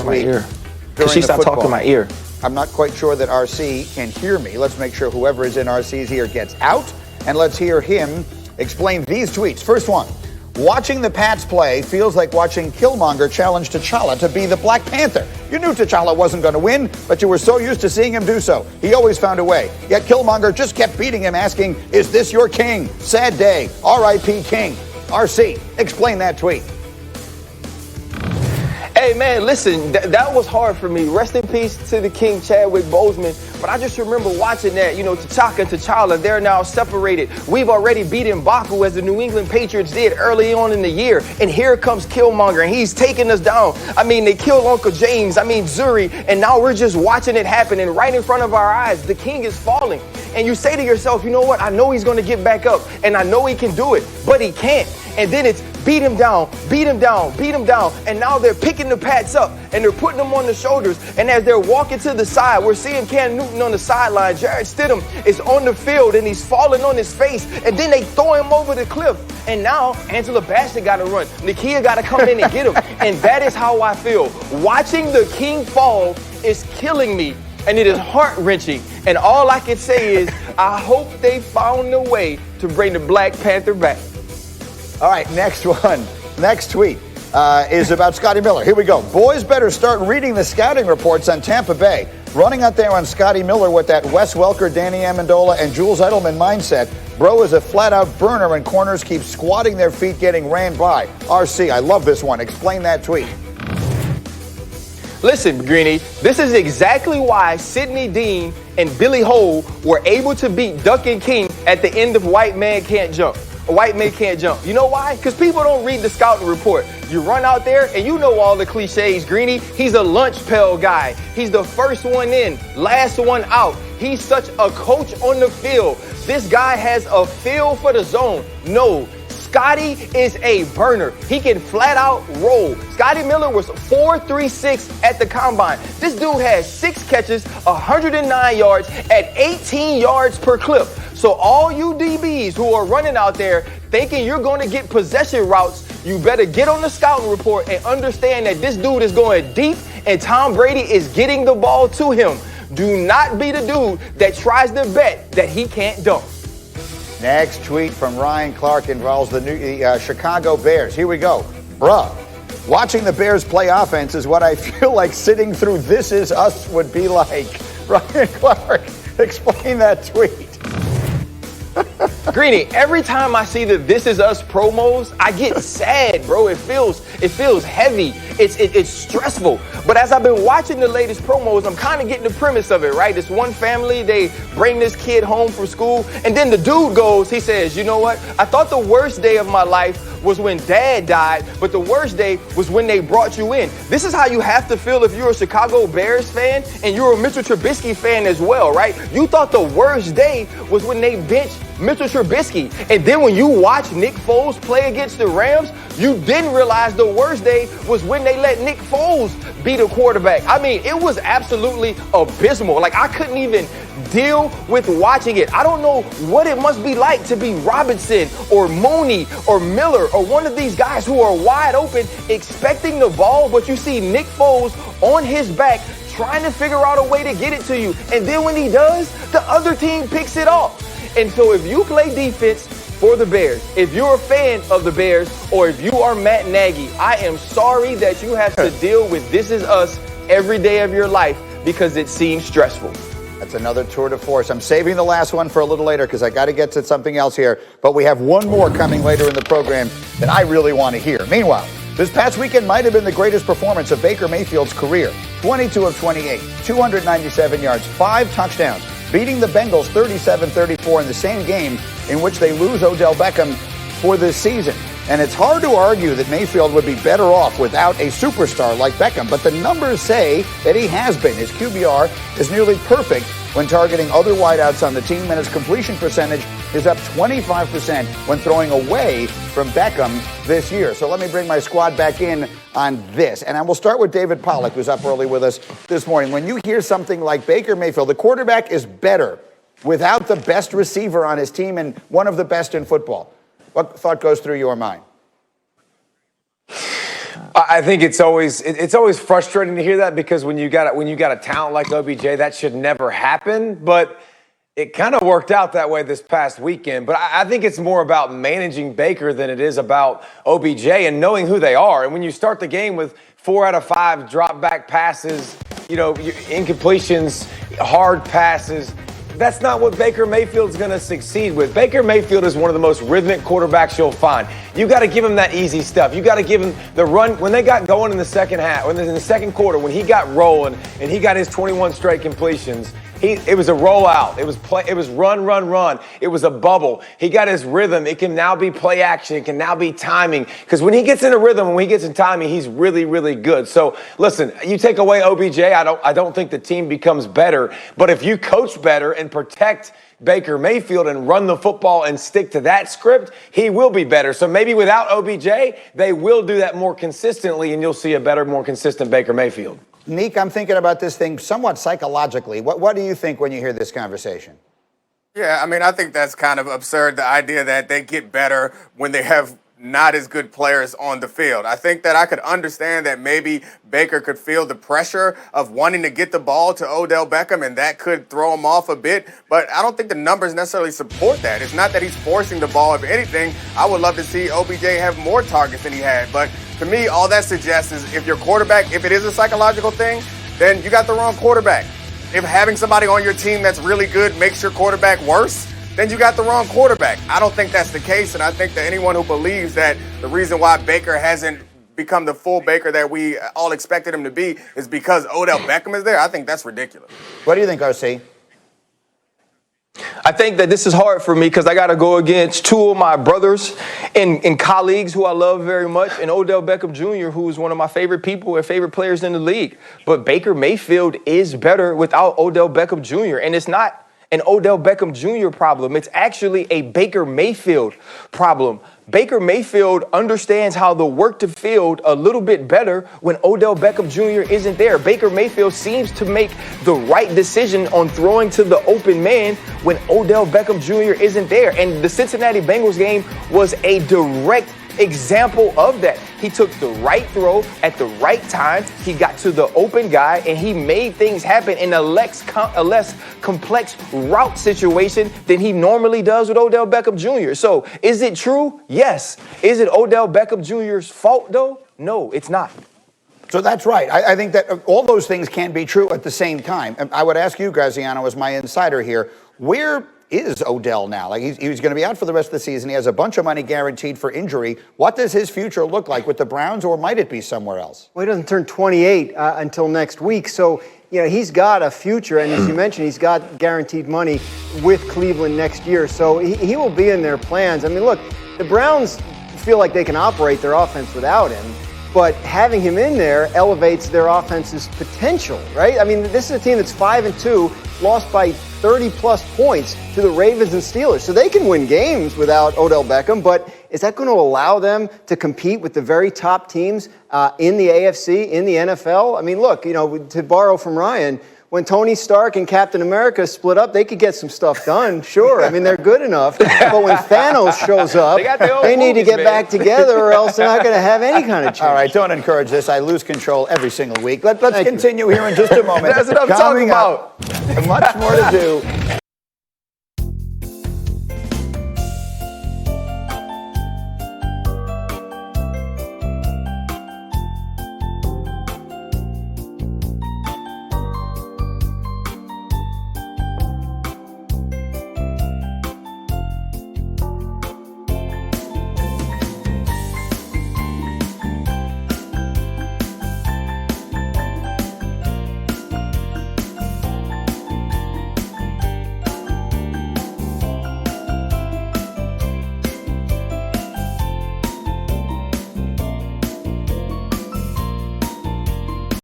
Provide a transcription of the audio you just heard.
tweet ear. during She the stopped football. talking to my ear. I'm not quite sure that RC can hear me. Let's make sure whoever is in RC's ear gets out, and let's hear him explain these tweets. First one, watching the Pats play feels like watching Killmonger challenge T'Challa to be the Black Panther. You knew T'Challa wasn't going to win, but you were so used to seeing him do so. He always found a way. Yet Killmonger just kept beating him, asking, is this your king? Sad day. R.I.P. King. RC, explain that tweet. Hey, man, listen, that was hard for me. Rest in peace to the King Chadwick Boseman. But I just remember watching that, T'Chaka and T'Challa, they're now separated. We've already beaten Baku as the New England Patriots did early on in the year. And here comes Killmonger, and he's taking us down. I mean, they killed Uncle James, Zuri, and now we're just watching it happen. And right in front of our eyes, the king is falling. And you say to yourself, you know what? I know he's going to get back up, and I know he can do it, but he can't. And then it's beat him down, beat him down, beat him down. And now they're picking the Pats up and they're putting them on the shoulders. And as they're walking to the side, we're seeing Cam Newton on the sideline. Jared Stidham is on the field and he's falling on his face. And then they throw him over the cliff. And now Angela Bassett got to run. Nakia got to come in and get him. And that is how I feel. Watching the king fall is killing me. And it is heart-wrenching. And all I can say is I hope they found a way to bring the Black Panther back. All right, next one. Next tweet is about Scotty Miller. Here we go. Boys better start reading the scouting reports on Tampa Bay. Running out there on Scotty Miller with that Wes Welker, Danny Amendola, and Jules Edelman mindset. Bro is a flat-out burner and corners keep squatting their feet getting ran by. RC, I love this one. Explain that tweet. Listen, Greeny, this is exactly why Sidney Dean and Billy Hole were able to beat Duncan King at the end of White Man Can't Jump. A white man can't jump. You know why? Because people don't read the scouting report. You run out there and you know all the cliches, Greeny. He's a lunch pail guy. He's the first one in, last one out. He's such a coach on the field. This guy has a feel for the zone. No, Scotty is a burner. He can flat out roll. Scotty Miller was 4.36 at the combine. This dude has 6 catches, 109 yards at 18 yards per clip. So all you DBs who are running out there thinking you're going to get possession routes, you better get on the scouting report and understand that this dude is going deep and Tom Brady is getting the ball to him. Do not be the dude that tries to bet that he can't dunk. Next tweet from Ryan Clark involves the Chicago Bears. Here we go. Bruh, watching the Bears play offense is what I feel like sitting through This Is Us would be like. Ryan Clark, explain that tweet. Greeny, every time I see the This Is Us promos, I get sad, bro. It feels heavy. It's stressful. But as I've been watching the latest promos, I'm kind of getting the premise of it, right? This one family, they bring this kid home from school, and then the dude goes, he says, you know what? I thought the worst day of my life was when dad died, but the worst day was when they brought you in. This is how you have to feel if you're a Chicago Bears fan and you're a Mitchell Trubisky fan as well, right? You thought the worst day was when they benched Mitchell Trubisky. And then when you watch Nick Foles play against the Rams, you didn't realize the worst day was when they let Nick Foles beat a quarterback. I mean, it was absolutely abysmal. Like, I couldn't even deal with watching it. I don't know what it must be like to be Robinson or Mooney or Miller or one of these guys who are wide open expecting the ball, but you see Nick Foles on his back trying to figure out a way to get it to you. And then when he does, the other team picks it off. And so if you play defense for the Bears, if you're a fan of the Bears, or if you are Matt Nagy, I am sorry that you have to deal with This Is Us every day of your life because it seems stressful. That's another tour de force. I'm saving the last one for a little later because I got to get to something else here. But we have one more coming later in the program that I really want to hear. Meanwhile, this past weekend might have been the greatest performance of Baker Mayfield's career. 22 of 28, 297 yards, 5 touchdowns, beating the Bengals 37-34 in the same game in which they lose Odell Beckham for this season. And it's hard to argue that Mayfield would be better off without a superstar like Beckham, but the numbers say that he has been. His QBR is nearly perfect when targeting other wideouts on the team, and his completion percentage is up 25% when throwing away from Beckham this year. So let me bring my squad back in on this. And I will start with David Pollack, who's up early with us this morning. When you hear something like Baker Mayfield, the quarterback is better without the best receiver on his team and one of the best in football, what thought goes through your mind? I think it's always frustrating to hear that, because when you got a talent like OBJ, that should never happen. But it kind of worked out that way this past weekend. But I think it's more about managing Baker than it is about OBJ and knowing who they are. And when you start the game with 4 out of 5 drop back passes, incompletions, hard passes, that's not what Baker Mayfield's going to succeed with. Baker Mayfield is one of the most rhythmic quarterbacks you'll find. You got to give him that easy stuff. You got to give him the run. When they got going in the second half, in the second quarter, when he got rolling and he got his 21 straight completions, it was a rollout. It was play. It was run, run, run. It was a bubble. He got his rhythm. It can now be play action. It can now be timing. Because when he gets in a rhythm, when he gets in timing, he's really, really good. So listen, you take away OBJ, I don't think the team becomes better. But if you coach better and protect Baker Mayfield and run the football and stick to that script, he will be better. So maybe without OBJ, they will do that more consistently, and you'll see a better, more consistent Baker Mayfield. Neek, I'm thinking about this thing somewhat psychologically. What do you think when you hear this conversation? Yeah, I mean, I think that's kind of absurd, the idea that they get better when they have not as good players on the field. I think that I could understand that maybe Baker could feel the pressure of wanting to get the ball to Odell Beckham, and that could throw him off a bit. But I don't think the numbers necessarily support that. It's not that he's forcing the ball. If anything, I would love to see OBJ have more targets than he had. But to me, all that suggests is if your quarterback, if it is a psychological thing, then you got the wrong quarterback. If having somebody on your team that's really good makes your quarterback worse, then you got the wrong quarterback. I don't think that's the case, and I think that anyone who believes that the reason why Baker hasn't become the full Baker that we all expected him to be is because Odell Beckham is there, I think that's ridiculous. What do you think, RC? I think that this is hard for me because I got to go against 2 of my brothers and colleagues who I love very much, and Odell Beckham Jr., who is one of my favorite people and favorite players in the league. But Baker Mayfield is better without Odell Beckham Jr., and it's not an Odell Beckham Jr. problem. It's actually a Baker Mayfield problem. Baker Mayfield understands how to work the field a little bit better when Odell Beckham Jr. isn't there. Baker Mayfield seems to make the right decision on throwing to the open man when Odell Beckham Jr. isn't there. And the Cincinnati Bengals game was a direct example of that. He took the right throw at the right time. He got to the open guy, and he made things happen in a less complex route situation than he normally does with Odell Beckham Jr. So is it true? Yes. Is it Odell Beckham Jr.'s fault, though? No, it's not. So that's right. I think that all those things can be true at the same time. And I would ask you, Graziano, as my insider here, where is Odell now? Like he's going to be out for the rest of the season. He has a bunch of money guaranteed for injury. What does his future look like with the Browns, or might it be somewhere else? Well, he doesn't turn 28 until next week. So, he's got a future. And as you mentioned, he's got guaranteed money with Cleveland next year. So he will be in their plans. I mean, look, the Browns feel like they can operate their offense without him. But having him in there elevates their offense's potential, right? I mean, this is a team that's 5-2, lost by 30-plus points to the Ravens and Steelers. So they can win games without Odell Beckham, but is that going to allow them to compete with the very top teams in the AFC, in the NFL? I mean, look, to borrow from Ryan, when Tony Stark and Captain America split up, they could get some stuff done, sure. I mean, they're good enough. But when Thanos shows up, they need to get back together or else they're not going to have any kind of chance. All right, don't encourage this. I lose control every single week. Let's continue here in just a moment. That's what I'm talking about. Much more to do.